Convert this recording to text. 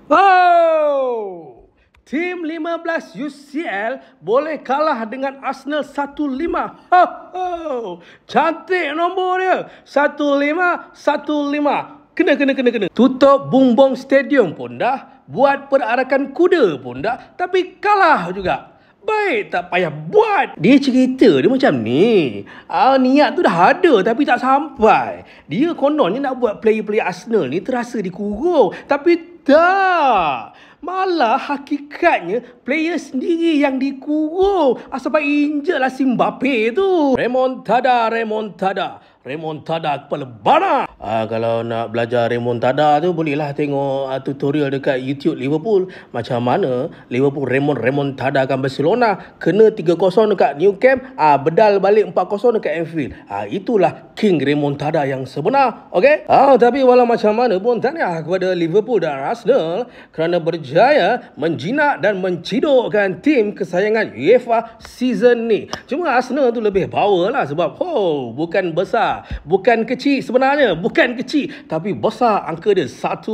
Oh! Tim 15 UCL boleh kalah dengan Arsenal 1-5. Ho, ho. Cantik nombor dia. 1-5, 1-5. Kena. Tutup Bumbong Stadium pun dah. Buat perarakan kuda pun dah. Tapi kalah juga. Baik, tak payah buat. Dia cerita dia macam ni. Niat tu dah ada tapi tak sampai. Dia kononnya nak buat player-player Arsenal ni terasa dikurung. Tapi tak. Malah hakikatnya player sendiri yang dikurung. Sebab injek lah si Mbappe tu. Remontada kepala bana. Kalau nak belajar remontada tu bolehlah tengok tutorial dekat YouTube Liverpool. Macam mana Liverpool remontada kan Barcelona. Kena 3-0 dekat Nou Camp. Bedal balik 4-0 dekat Anfield. Itulah King remontada yang sebenar. Okay? Tapi walau macam mana pun tahniah kepada Liverpool dan Arsenal kerana berjaya menjinak dan mencidukkan tim kesayangan UEFA season ni. Cuma Arsenal tu lebih power lah sebab bukan besar. Bukan kecil sebenarnya. Bukan kecil. Tapi besar angka dia 1-5.